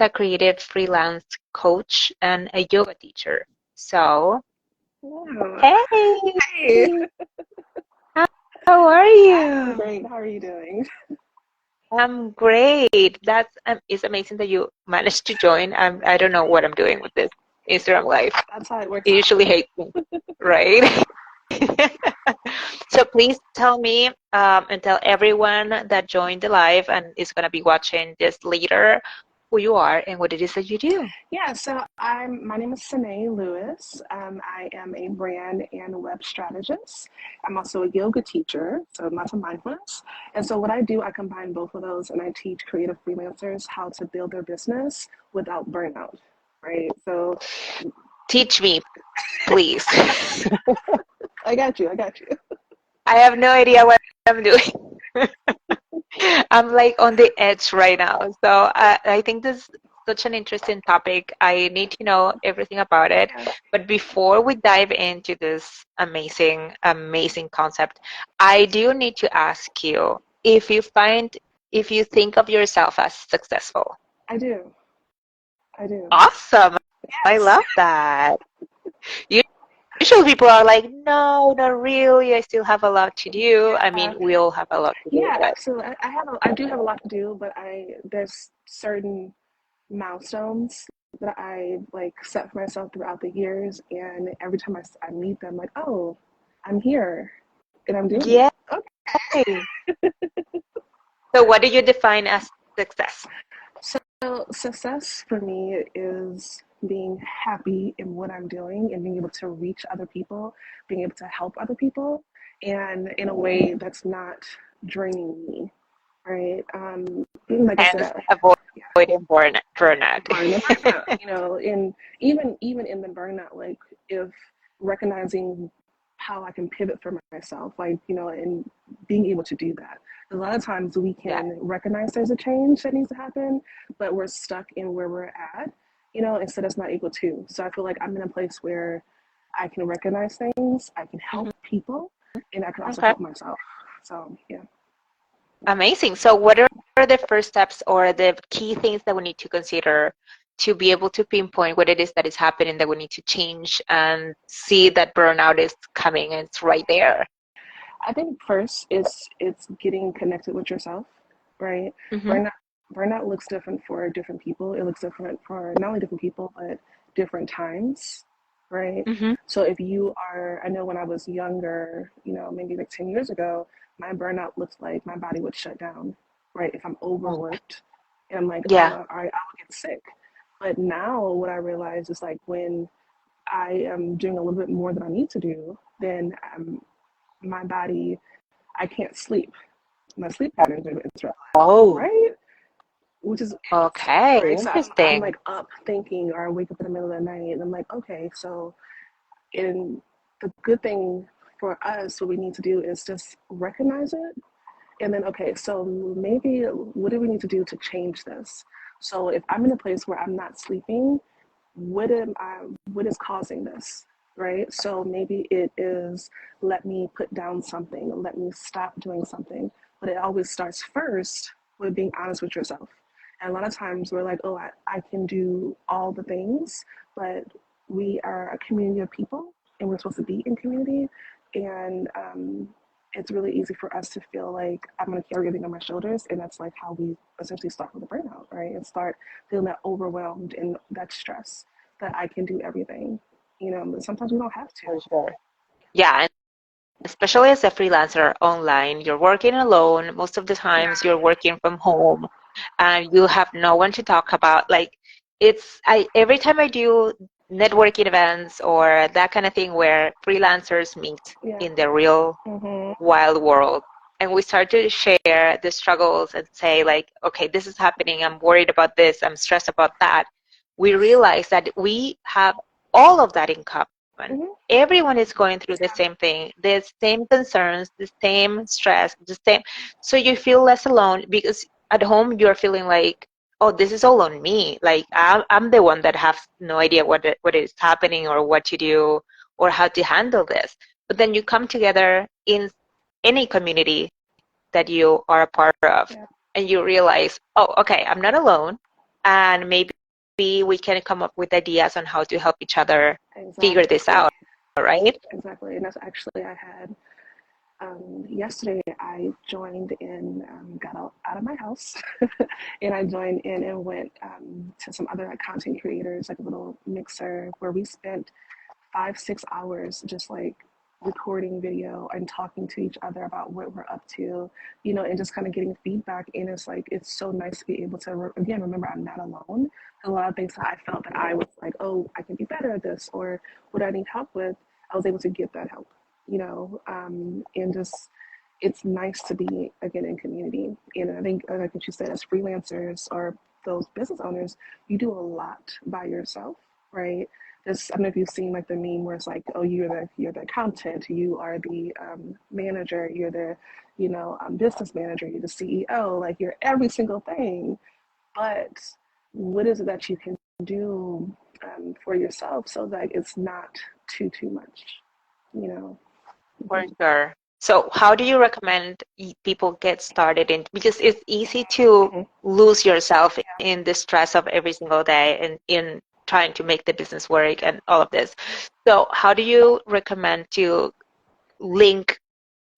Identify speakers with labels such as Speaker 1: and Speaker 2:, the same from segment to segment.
Speaker 1: a creative freelance coach and a yoga teacher. So,
Speaker 2: Oh,
Speaker 1: hey,
Speaker 2: hey,
Speaker 1: how are
Speaker 2: I'm
Speaker 1: you?
Speaker 2: great. How are you doing?
Speaker 1: I'm great. That's it's amazing that you managed to join. I don't know what I'm doing with this Instagram live.
Speaker 2: That's how it works
Speaker 1: It
Speaker 2: out.
Speaker 1: usually hates me, right? So please tell me and tell everyone that joined the live and is going to be watching this later who you are and what it is that you do.
Speaker 2: Yeah, so my name is Sydnea Lewis. I am a brand and web strategist. I'm also a yoga teacher, so lots of mindfulness. And so what I do, I combine both of those and I teach creative freelancers how to build their business without burnout, right? So
Speaker 1: Teach me, please.
Speaker 2: I got you.
Speaker 1: I have no idea what I'm doing. I'm like on the edge right now. So I think this is such an interesting topic. I need to know everything about it.
Speaker 2: Yeah,
Speaker 1: But before we dive into this amazing, amazing concept, I do need to ask you if you think of yourself as successful.
Speaker 2: I do. I do.
Speaker 1: Awesome. I
Speaker 2: Yes.
Speaker 1: love that. Usually people are like, no, not really. I still have a lot to do. I mean,
Speaker 2: Yeah.
Speaker 1: we all have a lot to do,
Speaker 2: Yeah,
Speaker 1: but
Speaker 2: absolutely. I do have a lot to do, but there's certain milestones that I like set for myself throughout the years, and every time I meet them, like, oh, I'm here and I'm doing
Speaker 1: yeah.
Speaker 2: it. Okay.
Speaker 1: So what do you define as success?
Speaker 2: So success for me is being happy in what I'm doing and being able to reach other people, being able to help other people, and in a way that's not draining me, right? Like I
Speaker 1: Hence,
Speaker 2: said, yeah,
Speaker 1: avoiding burnout.
Speaker 2: or in the burnout, and even in the burnout, like if recognizing how I can pivot for myself, like and being able to do that. A lot of times we
Speaker 1: Yeah.
Speaker 2: can recognize there's a change that needs to happen, but we're stuck in where we're at, instead of not able to. So I feel like I'm in a place where I can recognize things, I can help
Speaker 1: Mhm.
Speaker 2: people, and I can also
Speaker 1: Okay.
Speaker 2: help myself. So yeah.
Speaker 1: Amazing. So what are the first steps or the key things that we need to consider to be able to pinpoint what it is that is happening that we need to change and see that burnout is coming and it's right there?
Speaker 2: I think first it's getting connected with yourself, right?
Speaker 1: Mm-hmm.
Speaker 2: Burnout burnout looks different for different people. It looks different for not only different people but different times, right?
Speaker 1: Mm-hmm.
Speaker 2: So if you are, I know when I was younger, maybe like 10 years ago, my burnout looked like my body would shut down, right? If I'm overworked and I'm like, oh,
Speaker 1: Yeah.
Speaker 2: all right, I will get sick. But now what I realize is like when I am doing a little bit more than I need to do, then my body, I can't sleep. My sleep patterns are interrupted,
Speaker 1: Oh,
Speaker 2: right? Which is
Speaker 1: okay.
Speaker 2: right. So I'm
Speaker 1: Interesting.
Speaker 2: like up thinking, or I wake up in the middle of the night, and I'm like, okay, so in the good thing for us, what we need to do is just recognize it, and then okay, so maybe what do we need to do to change this? So if I'm in a place where I'm not sleeping, what is causing this, right? So maybe it is, let me put down something, let me stop doing something, but it always starts first with being honest with yourself. And a lot of times we're like, oh, I can do all the things, but we are a community of people and we're supposed to be in community, and it's really easy for us to feel like I'm going to carry everything on my shoulders, and that's like how we essentially start with a burnout, right? And start feeling that overwhelmed and that stress that I can do everything, but sometimes we don't have to.
Speaker 1: For sure. Yeah, and especially as a freelancer online, you're working alone. Most of the times you're working from home and you have no one to talk about. Like I every time I do networking events or that kind of thing where freelancers meet
Speaker 2: Yeah.
Speaker 1: in the real
Speaker 2: Hmm.
Speaker 1: wild world and we start to share the struggles and say like, okay, this is happening. I'm worried about this. I'm stressed about that. We realize that we have all of that in common.
Speaker 2: Hmm.
Speaker 1: Everyone is going through the same thing, the same concerns, the same stress, the same. So you feel less alone because at home you're feeling like, oh, this is all on me. Like I'm the one that has no idea what is happening or what to do or how to handle this. But then you come together in any community that you are a part of
Speaker 2: Yeah.
Speaker 1: and you realize, oh, okay, I'm not alone. and maybe we can come up with ideas on how to help each other figure this
Speaker 2: Exactly.
Speaker 1: out, right?
Speaker 2: Exactly. And that's actually, I had yesterday I joined in, got out of my house and I joined in and went to some other like content creators, like a little mixer where we spent 5, 6 hours just like recording video and talking to each other about what we're up to, and just kind of getting feedback. And it's like, it's so nice to be able to, again, remember I'm not alone. A lot of things that I felt that I was like, oh, I can be better at this, or what I need help with, I was able to get that help, and just, it's nice to be again in community. And I think, like what you said, as freelancers or those business owners, you do a lot by yourself, right? This, I don't know if you've seen like the meme where it's like, oh, you're the accountant, you are the manager, you're the business manager, you're the CEO, like you're every single thing. But what is it that you can do for yourself so that it's not too much, you know?
Speaker 1: For
Speaker 2: Mm-hmm.
Speaker 1: sure. So, how do you recommend people get started in? Because it's easy to
Speaker 2: Mm-hmm.
Speaker 1: lose yourself in the stress of every single day and in trying to make the business work and all of this. So, how do you recommend to link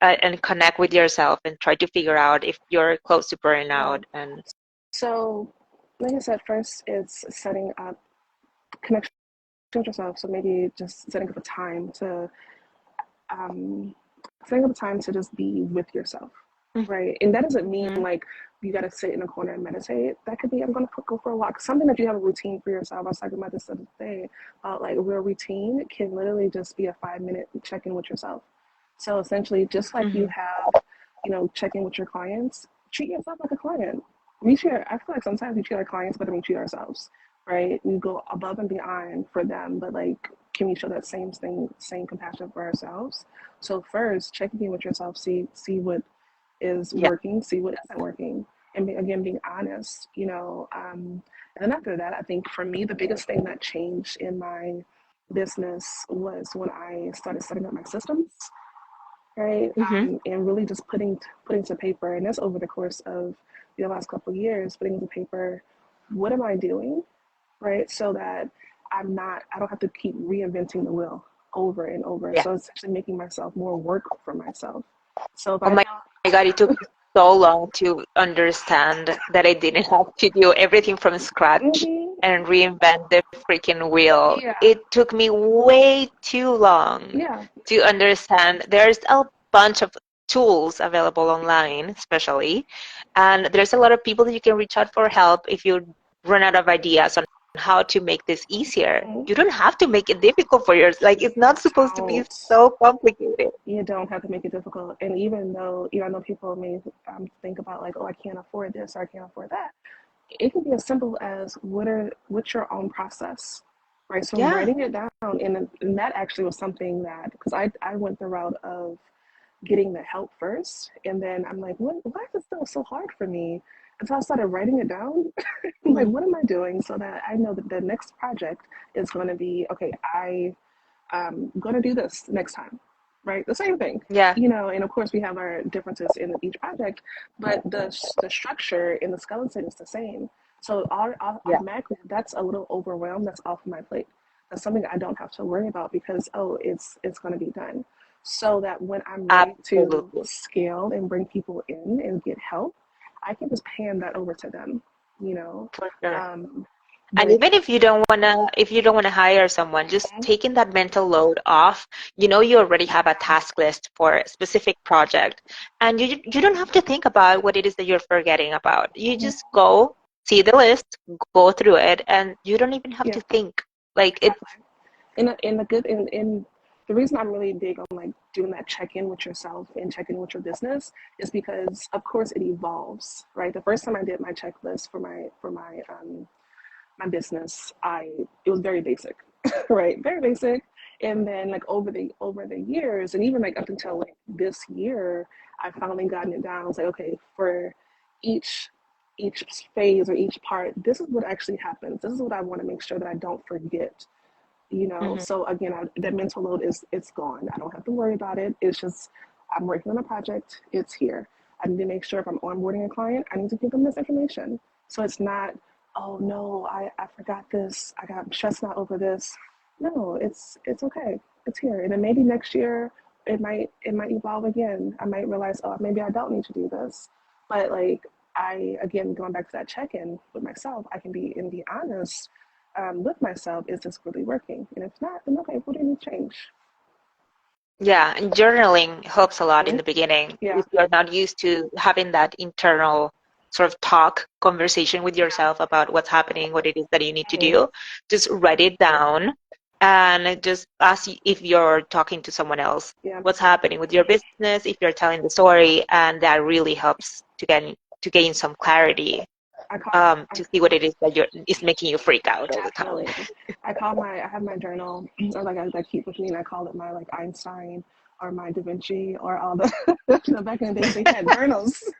Speaker 1: and connect with yourself and try to figure out if you're close to
Speaker 2: Yeah.
Speaker 1: burnout and
Speaker 2: So, like I said, first it's setting up connection with yourself. So maybe just um, setting up a time to just be with yourself, right? And that doesn't mean
Speaker 1: Mhm.
Speaker 2: like you got to sit in a corner and meditate. That could be, I'm going to go for a walk. Something that you have a routine for yourself. I was talking about this the other day about like real routine can literally just be a 5 minute check in with yourself. So essentially, just like you
Speaker 1: Mhm.
Speaker 2: have, check in with your clients, treat yourself like a client. I feel like sometimes we treat our clients better than we treat ourselves, right? We go above and beyond for them, but like, can we show that same thing, same compassion for ourselves? So first, check in with yourself, see what is
Speaker 1: Yeah.
Speaker 2: working, see what isn't working, and again, being honest, and then after that, I think for me, the biggest thing that changed in my business was when I started setting up my systems, right?
Speaker 1: Hmm.
Speaker 2: And really just putting to paper, and that's over the course of the last couple of years, putting to paper, what am I doing, right? So that I don't have to keep reinventing the wheel over and over.
Speaker 1: Yeah.
Speaker 2: So it's actually making myself more work for myself. So if
Speaker 1: Oh
Speaker 2: I
Speaker 1: my God, it took me so long to understand that I didn't have to do everything from scratch
Speaker 2: mm-hmm,
Speaker 1: and reinvent the freaking wheel.
Speaker 2: yeah,
Speaker 1: It took me way too long
Speaker 2: yeah,
Speaker 1: to understand there's a bunch of tools available online, especially, and there's a lot of people that you can reach out for help if you run out of ideas on how to make this easier.
Speaker 2: mm-hmm.
Speaker 1: You don't have to make it difficult for yourself. Like, it's not supposed to be
Speaker 2: Don't
Speaker 1: so complicated.
Speaker 2: you don't have to make it difficult. And even though I know people may think about like, oh, I can't afford this or I can't afford that, it can be as simple as what's your own process, right? So
Speaker 1: Yeah.
Speaker 2: writing it down, and that actually was something that, because I went the route of getting the help first, and then I'm like, why is it still so hard for me? And so I started writing it down. I'm like,
Speaker 1: Mhm.
Speaker 2: what am I doing so that I know that the next project is going to be okay. I'm going to do this next time, right? The same thing,
Speaker 1: Yeah.
Speaker 2: and of course we have our differences in each project, but the structure and the skeleton is the same. So
Speaker 1: Yeah.
Speaker 2: automatically, that's a little overwhelmed. That's off my plate. That's something I don't have to worry about because, oh, it's going to be done. So that when I'm ready to
Speaker 1: Absolutely.
Speaker 2: scale and bring people in and get help, I can just hand that over to them, you know.
Speaker 1: For sure.
Speaker 2: Um, but
Speaker 1: And
Speaker 2: it,
Speaker 1: even if you don't wanna hire someone, just taking that mental load off, you already have a task list for a specific project, and you don't have to think about what it is that you're forgetting about. You just go see the list, go through it, and you don't even have
Speaker 2: yeah,
Speaker 1: to think. Like it's
Speaker 2: exactly. In the good in the reason I'm really big on like doing that check-in with yourself and check-in with your business is because of course it evolves, right? The first time I did my checklist for my business, I it was very basic, right? Very basic. And then like over the years, and even like up until like this year, I finally gotten it down. I was like, okay, for each each phase or each part, this is what actually happens. This is what I want to make sure that I don't forget.
Speaker 1: Mhm.
Speaker 2: So again, that mental load it's gone. I don't have to worry about it. It's just I'm working on a project. It's here. I need to make sure if I'm onboarding a client, I need to give them this information. So it's not, oh no, I forgot this. I'm stressing out over this. No, it's okay. It's here. And then maybe next year it might evolve again. I might realize, oh, maybe I don't need to do this. But like I again going back to that check-in with myself, I can be honest with myself. Is this really working? And if not, then okay, what do you need to change?
Speaker 1: Yeah, and journaling helps a lot in
Speaker 2: Mhm.
Speaker 1: the beginning.
Speaker 2: Yeah,
Speaker 1: If you're not used to having that internal sort of conversation with yourself about what's happening, what it is that you need to
Speaker 2: mhm,
Speaker 1: do, just write it down and just ask if you're talking to someone else
Speaker 2: yeah.
Speaker 1: what's happening with your business, if you're telling the story, and that really helps to gain some clarity,
Speaker 2: I call I,
Speaker 1: to see what it is that is making you freak out all the time.
Speaker 2: definitely. I have my journal, or like I keep with me, and I call it my like Einstein or my Da Vinci or all the, back in the days they had journals.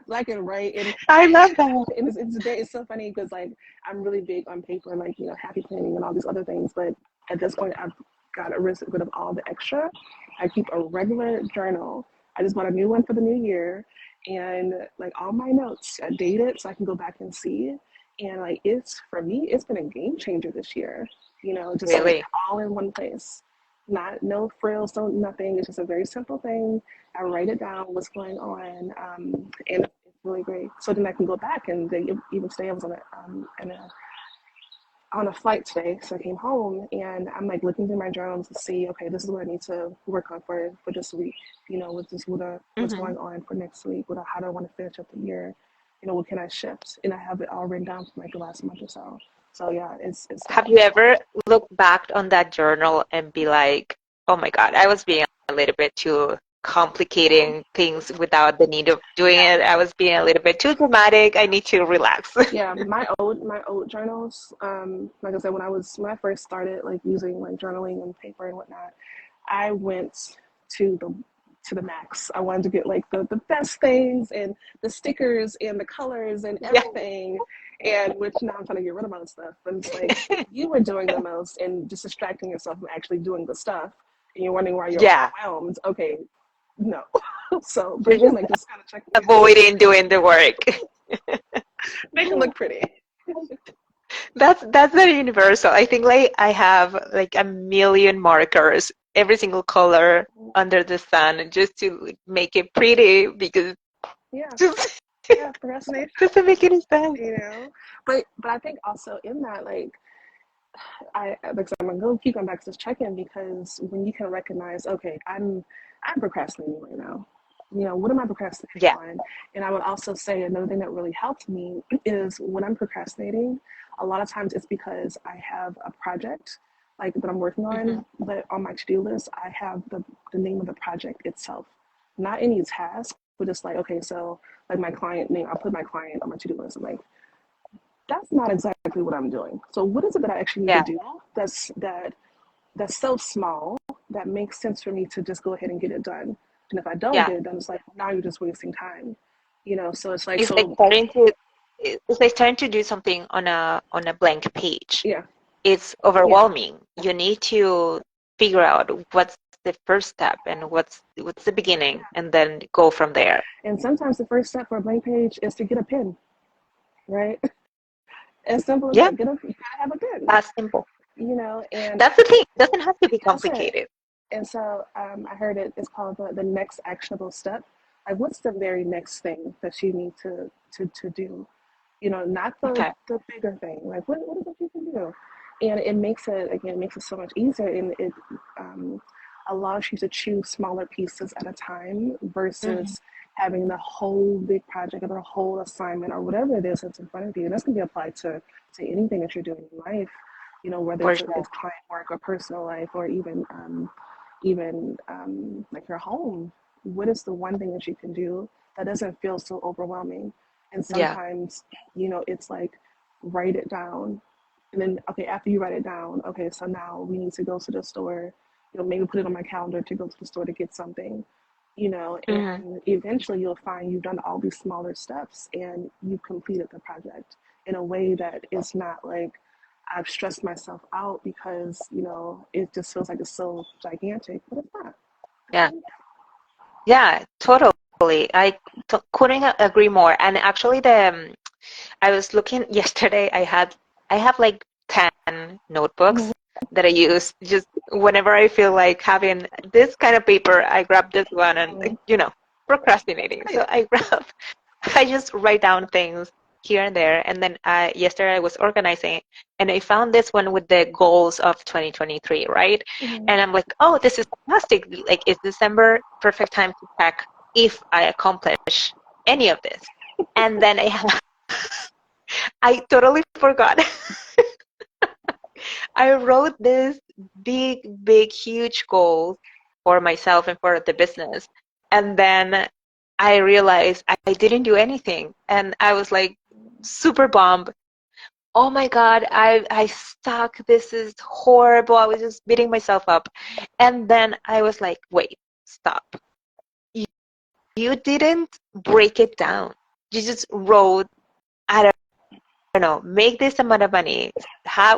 Speaker 2: So I can write,
Speaker 1: I love that.
Speaker 2: and it's so funny because like I'm really big on paper, like happy planning and all these other things. But at this point, I've got rid of all the extra. I keep a regular journal. I just bought a new one for the new year, and like all my notes are dated, so I can go back and see. And like it's for me, it's been a game changer this year. Just like
Speaker 1: Really.
Speaker 2: all in one place. Not no frills, no nothing. It's just a very simple thing. I write it down, what's going on, and it's really great. So then I can go back and they even today I was on a flight today, so I came home and I'm like looking through my journals to see, okay, this is what I need to work on for this week. What's
Speaker 1: Hmm.
Speaker 2: going on for next week? How do I want to finish up the year? What can I shift? And I have it all written down for like the last month or so. So yeah, it's
Speaker 1: Have you
Speaker 2: definitely
Speaker 1: ever looked back on that journal and be like, oh my God, I was being a little bit too complicating things without the need of doing
Speaker 2: yeah.
Speaker 1: it. I was being a little bit too dramatic. I need to relax.
Speaker 2: Yeah, my old journals. Like I said, when I first started like using like journaling and paper and whatnot, I went to the max. I wanted to get like the best things and the stickers and the colors and
Speaker 1: Yeah.
Speaker 2: everything. And which now I'm trying to get rid of all the stuff. But it's like you were doing the most and just distracting yourself from actually doing the stuff. And you're wondering why you're
Speaker 1: Yeah.
Speaker 2: overwhelmed. Okay, no. So, but
Speaker 1: You're
Speaker 2: again,
Speaker 1: just
Speaker 2: like just kind of checking in,
Speaker 1: avoiding doing the work.
Speaker 2: make it look pretty.
Speaker 1: That's very universal. I think like I have like a million markers, every single color under the sun, just to like, make it pretty because
Speaker 2: Yeah,
Speaker 1: just
Speaker 2: yeah, procrastination.
Speaker 1: doesn't make any sense.
Speaker 2: But I think also in that, like I'm gonna go keep going back to this check-in because when you can recognize, okay, I'm procrastinating right now. What am I procrastinating
Speaker 1: Yeah.
Speaker 2: on? And I would also say another thing that really helped me is when I'm procrastinating, a lot of times it's because I have a project like that I'm working
Speaker 1: Hmm.
Speaker 2: on, but on my to-do list, I have the name of the project itself, not any task, but just like, okay, so like my client name, I'll put my client on my to-do list. I'm like, that's not exactly what I'm doing. So what is it that I actually need to
Speaker 1: Yeah.
Speaker 2: do that's so small that makes sense for me to just go ahead and get it done. And if I don't
Speaker 1: Yeah.
Speaker 2: get it done, it's like now you're just wasting time. So it's like
Speaker 1: It's like
Speaker 2: so
Speaker 1: starting to do something on a blank page.
Speaker 2: yeah,
Speaker 1: It's
Speaker 2: yeah.
Speaker 1: overwhelming. You need to figure out what's the first step and what's the beginning, and then go from there.
Speaker 2: And sometimes the first step for a blank page is to get a pen, right? As simple as
Speaker 1: Yeah,
Speaker 2: that. You gotta have a pen,
Speaker 1: that's simple.
Speaker 2: and
Speaker 1: That's the thing. It doesn't have to be
Speaker 2: that's it.
Speaker 1: complicated.
Speaker 2: And so I heard it's called the next actionable step. Like, what's the very next thing that you need to do? Not
Speaker 1: Okay.
Speaker 2: the bigger thing. Like, what is it you can do? And it makes it, again, it makes it so much easier. And it um, allows you to choose smaller pieces at a time
Speaker 1: Hmm.
Speaker 2: versus having the whole big project or the whole assignment or whatever it is that's in front of you. And that's going to be applied to anything that you're doing in life, whether
Speaker 1: For
Speaker 2: it's
Speaker 1: sure.
Speaker 2: client work or personal life or even like your home. What is the one thing that you can do that doesn't feel so overwhelming? And
Speaker 1: Yeah.
Speaker 2: sometimes, it's like write it down. And then, okay, after you write it down, okay, so now we need to go to the store, maybe put it on my calendar to go to the store to get something,
Speaker 1: Hmm.
Speaker 2: and eventually you'll find you've done all these smaller steps and you've completed the project in a way that is not like I've stressed myself out because, it just feels like it's so gigantic, but it's not.
Speaker 1: Yeah. Yeah. Totally. I couldn't agree more. And actually, I was looking yesterday. I have like 10 notebooks that I use just whenever I feel like having this kind of paper. I grab this one and
Speaker 2: Mm-hmm.
Speaker 1: procrastinating. So I just write down things here and there. And then yesterday I was organizing and I found this one with the goals of 2023, right?
Speaker 2: Mm-hmm.
Speaker 1: And I'm like, oh, this is fantastic. Like, is December perfect time to check if I accomplish any of this? And then I totally forgot. I wrote this big, huge goal for myself and for the business. And then I realized I didn't do anything. And I was like super bummed. Oh my God, I suck. This is horrible. I was just beating myself up. And then I was like, wait, stop. You, you didn't break it down. You just wrote, I don't know, make this amount of money,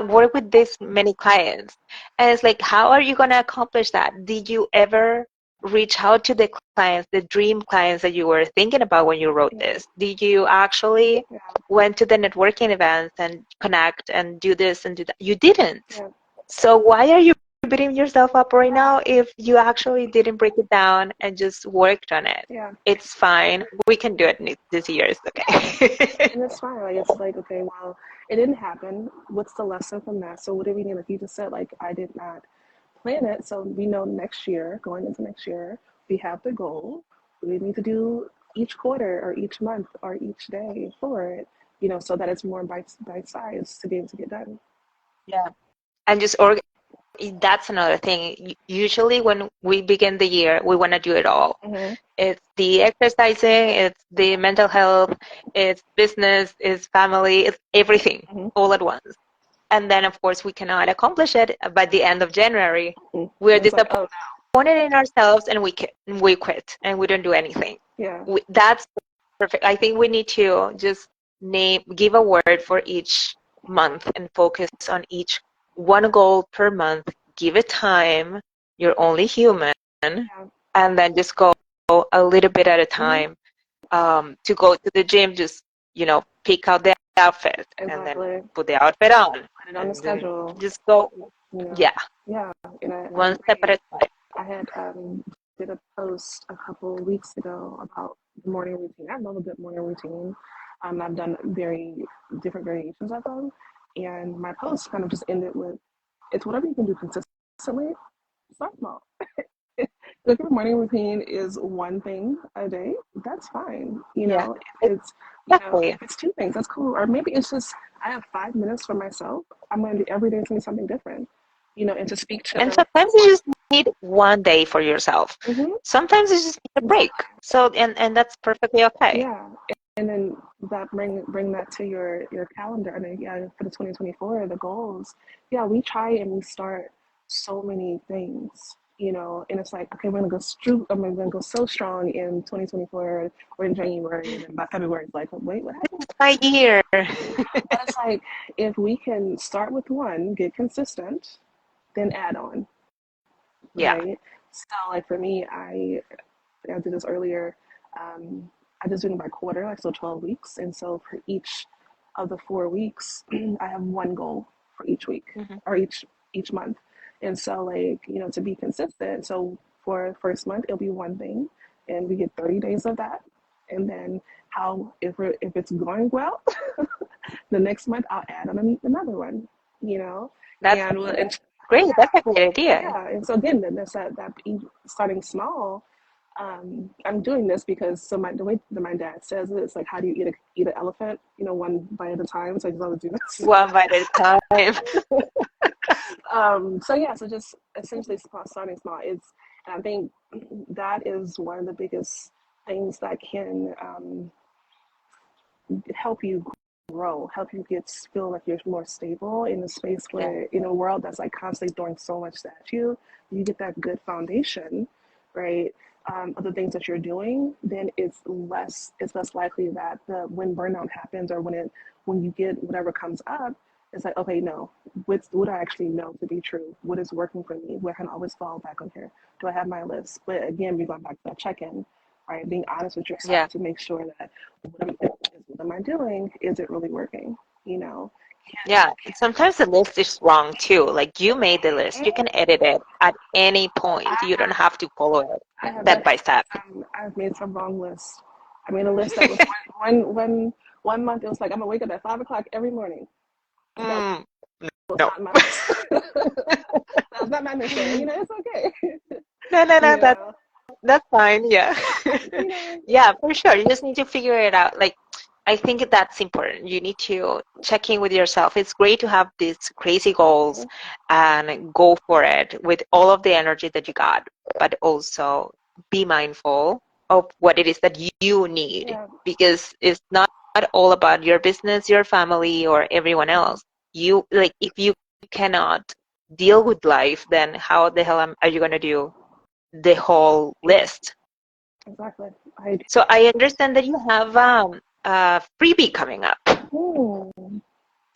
Speaker 1: work with this many clients. And it's like, how are you going to accomplish that? Did you ever reach out to the clients, the dream clients that you were thinking about when you wrote
Speaker 2: Yeah.
Speaker 1: this? Did you actually
Speaker 2: Yeah.
Speaker 1: went to the networking events and connect and do this and do that? You didn't.
Speaker 2: Yeah.
Speaker 1: So why are you beating yourself up right
Speaker 2: Yeah.
Speaker 1: now if you actually didn't break it down and just worked on it?
Speaker 2: Yeah.
Speaker 1: It's fine. We can do it this year. It's okay.
Speaker 2: And it's fine. Like it's like, okay, well, it didn't happen. What's the lesson from that? So what do we need? Like you just said, like I did not plan it. So we know next year, going into next year, we have the goal. We need to do each quarter or each month or each day for it, so that it's more bite size to be able to get done.
Speaker 1: Yeah. And just that's another thing. Usually when we begin the year, we want to do it all.
Speaker 2: Mm-hmm.
Speaker 1: It's the exercising, it's the mental health, it's business, it's family, it's everything
Speaker 2: Mm-hmm.
Speaker 1: all at once. And then, of course, we cannot accomplish it by the end of January. We're
Speaker 2: It's like, oh,
Speaker 1: disappointed in ourselves and we quit and we don't do anything.
Speaker 2: yeah,
Speaker 1: That's perfect. I think we need to just give a word for each month and focus on each one goal per month. Give it time. You're only human,
Speaker 2: yeah.
Speaker 1: and then just go a little bit at a
Speaker 2: Mm-hmm.
Speaker 1: time. To go to the gym, just pick out the outfit and then
Speaker 2: Exactly.
Speaker 1: put the outfit on,
Speaker 2: Put it on the
Speaker 1: and then
Speaker 2: schedule.
Speaker 1: just go.
Speaker 2: You know.
Speaker 1: Yeah,
Speaker 2: Yeah, and I
Speaker 1: one step at
Speaker 2: agree.
Speaker 1: a time.
Speaker 2: I had did a post a couple of weeks ago about the morning routine. I love a good morning routine. I've done very different variations of them, and my post kind of just ended with, "It's whatever you can do consistently. Start small. If your morning routine is one thing a day, that's fine.
Speaker 1: Yeah,
Speaker 2: If it's
Speaker 1: exactly.
Speaker 2: if it's two things, that's cool. Or maybe it's just I have 5 minutes for myself. I'm going to do every day to me something different. And to speak
Speaker 1: And
Speaker 2: to.
Speaker 1: sometimes you just need one day for yourself.
Speaker 2: Mm-hmm.
Speaker 1: Sometimes you just need a break. So and that's perfectly okay.
Speaker 2: Yeah, and then that bring that to your calendar. And then yeah, for the 2024, the goals. Yeah, we try and we start so many things, and it's like, okay, we're gonna go we're gonna go so strong in 2024 or in January, and then by February it's like, wait, what happened?
Speaker 1: My year.
Speaker 2: But it's like if we can start with one, get consistent, then add on,
Speaker 1: Yeah.
Speaker 2: right? So like for me, I did this earlier. I just doing it by quarter, like so 12 weeks. And so for each of the 4 weeks, I have one goal for each week
Speaker 1: Hmm.
Speaker 2: or each month. And so like, to be consistent. So for the first month, it'll be one thing, and we get 30 days of that. And then how if it's going well, the next month I'll add on another one, you know,
Speaker 1: That's
Speaker 2: and we'll, and
Speaker 1: great. That's a great idea.
Speaker 2: yeah, and so again, then that's that starting small. I'm doing this because the way that my dad says it, it's like, how do you eat an elephant? One bite at a time. So I just always do this.
Speaker 1: One bite at a time.
Speaker 2: So yeah, so just essentially starting small. And I think that is one of the biggest things that can help you grow, help you feel like you're more stable in a space
Speaker 1: Yeah.
Speaker 2: where in a world that's like constantly throwing so much at you, you get that good foundation, right? Of the things that you're doing, then it's less likely that when burnout happens or when you get whatever comes up, it's like, okay, no, what I actually know to be true, what is working for me, where I can always fall back on here. Do I have my list? But again, we're going back to that check-in, right? Being honest with yourself
Speaker 1: Yeah.
Speaker 2: to make sure that whatever is What am I doing? Is it really working? You know,
Speaker 1: Yeah, sometimes the list is wrong too. Like you made the list, you can edit it at any point. You don't have to follow it
Speaker 2: I have
Speaker 1: step by
Speaker 2: definitely
Speaker 1: step.
Speaker 2: I've made some wrong lists. I made a list that was one month it was like I'm gonna wake up at 5 o'clock every morning. That
Speaker 1: Mm,
Speaker 2: was
Speaker 1: no,
Speaker 2: not my list. That was not my mission. And, it's okay.
Speaker 1: no,
Speaker 2: you know,
Speaker 1: that's fine. Yeah.
Speaker 2: you know,
Speaker 1: Yeah, for sure. You just need to figure it out. Like, I think that's important. You need to check in with yourself. It's great to have these crazy goals and go for it with all of the energy that you got, but also be mindful of what it is that you need
Speaker 2: yeah,
Speaker 1: because it's not all about your business, your family, or everyone else. You, like, if you cannot deal with life, then how the hell are you going to do the whole list?
Speaker 2: exactly. I
Speaker 1: So I understand that you have a freebie coming up.
Speaker 2: do.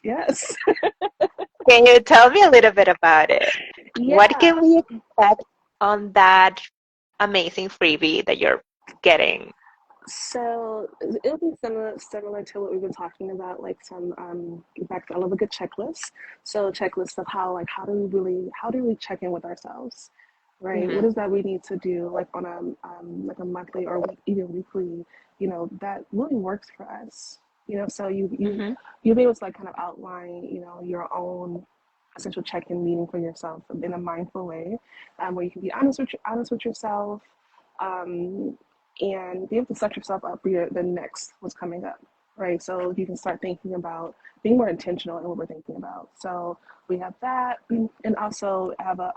Speaker 2: Yes.
Speaker 1: Can you tell me a little bit about it? What
Speaker 2: Yeah.
Speaker 1: can we expect on that amazing freebie that you're getting?
Speaker 2: So it'll be similar to what we've been talking about, like some back. I love a good checklist. So checklists of how do we check in with ourselves, right? What
Speaker 1: Hmm.
Speaker 2: is that we need to do, like on a like a monthly or even weekly, that really works for us. So
Speaker 1: Hmm.
Speaker 2: you'll be able to like kind of outline, your own essential check-in meeting for yourself in a mindful way, where you can be honest with yourself. Um, and be able to set yourself up for the next what's coming up, right? So you can start thinking about being more intentional in what we're thinking about. So we have that, and also have a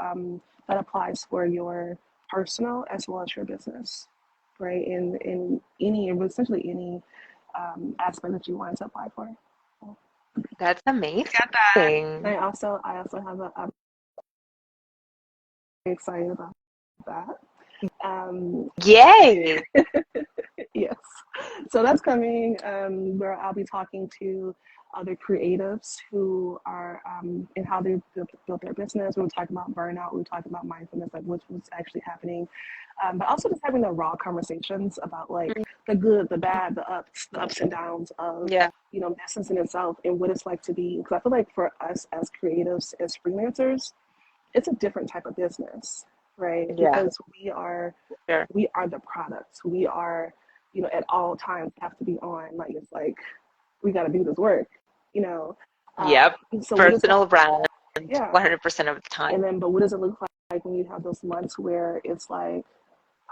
Speaker 2: that applies for your personal as well as your business, right? Essentially any aspect that you want to apply for. So
Speaker 1: That's
Speaker 2: got that.
Speaker 1: amazing.
Speaker 2: I also have I'm very excited about that. Um,
Speaker 1: Yay!
Speaker 2: yes. So that's coming, where I'll be talking to other creatives who are and how they built their business. We were talking about burnout. We were talking about mindfulness, like what's actually happening, but also just having the raw conversations about like the good, the bad, the ups and downs of
Speaker 1: Yeah,
Speaker 2: business in itself and what it's like to be. Because I feel like for us as creatives, as freelancers, it's a different type of business, right?
Speaker 1: yeah,
Speaker 2: Because we are
Speaker 1: sure.
Speaker 2: we are the products. We are, at all times have to be on. Like it's like we got to do this work, you know.
Speaker 1: Yep.
Speaker 2: So what is that?
Speaker 1: Personal brand
Speaker 2: Yeah.
Speaker 1: 100% of the time.
Speaker 2: And then, but what does it look like when you have those months where it's like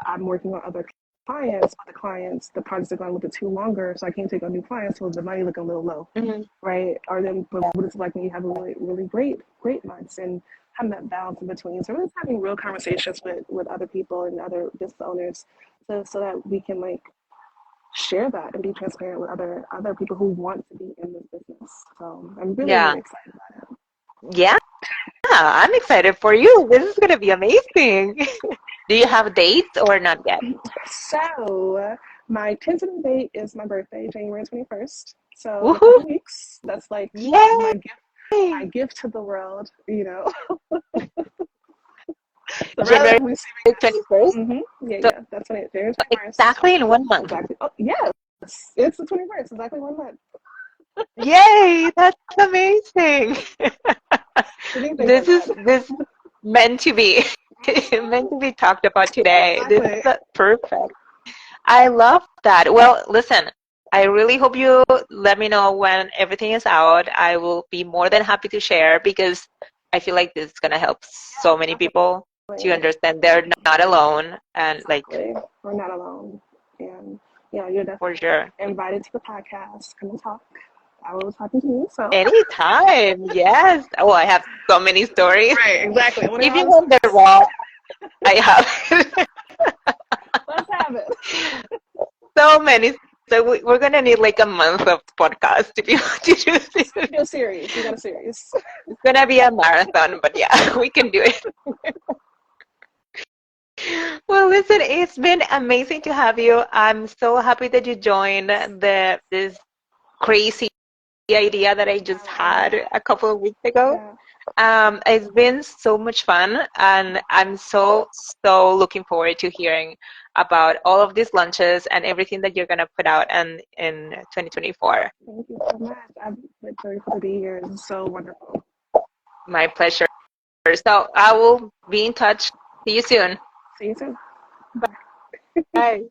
Speaker 2: I'm working on other clients, but the projects are going a little bit too longer, so I can't take on new clients, so the money looking a little low,
Speaker 1: Hmm.
Speaker 2: right? Or then, but what it's like when you have a really, really great months and having that balance in between. So really having real conversations with other people and other business owners, so that we can like share that and be transparent with other people who want to be in this business. So I'm really,
Speaker 1: Yeah,
Speaker 2: really excited about it.
Speaker 1: yeah, I'm excited for you. This is going to be amazing. Do you have dates or not yet?
Speaker 2: So my tentative date is my birthday, January 21st. So in a
Speaker 1: Woohoo!
Speaker 2: couple weeks, that's like
Speaker 1: Yay!
Speaker 2: my gift to the world. So rather
Speaker 1: January
Speaker 2: than receiving
Speaker 1: 21st.
Speaker 2: this, yeah,
Speaker 1: So
Speaker 2: yeah, that's January 21st.
Speaker 1: exactly in 1 month.
Speaker 2: Exactly. Oh yes, it's the 21st. Exactly 1 month.
Speaker 1: Yay! That's amazing.
Speaker 2: What do you think
Speaker 1: This
Speaker 2: about
Speaker 1: is
Speaker 2: that?
Speaker 1: this is meant to be meant to be talked about today. This is
Speaker 2: Exactly.
Speaker 1: perfect. I love that. Well, listen, I really hope you let me know when everything is out. I will be more than happy to share because I feel like this is gonna help so many people to
Speaker 2: Definitely.
Speaker 1: understand they're not alone and like
Speaker 2: Exactly. We're not alone. And you're
Speaker 1: for
Speaker 2: definitely
Speaker 1: sure.
Speaker 2: invited to the podcast. Come and talk. I was talking to you, so
Speaker 1: Anytime, yes. Oh, I have so many stories.
Speaker 2: right, exactly. I want to hear
Speaker 1: If
Speaker 2: all
Speaker 1: you
Speaker 2: the
Speaker 1: want the
Speaker 2: stories.
Speaker 1: raw, I have
Speaker 2: Let's have it.
Speaker 1: so many. So we're gonna need like a month of podcast to be able to do this.
Speaker 2: We do a series. We got a series.
Speaker 1: It's gonna be a marathon, but yeah, we can do it. Well, listen, it's been amazing to have you. I'm so happy that you joined this crazy idea that I just had a couple of weeks ago.
Speaker 2: Yeah.
Speaker 1: It's been so much fun, and I'm so looking forward to hearing about all of these launches and everything that you're gonna put out in 2024.
Speaker 2: Thank you so much. I'm like, grateful to be here. This is so wonderful.
Speaker 1: My pleasure. So I will be in touch. See you soon.
Speaker 2: See you soon.
Speaker 1: Bye.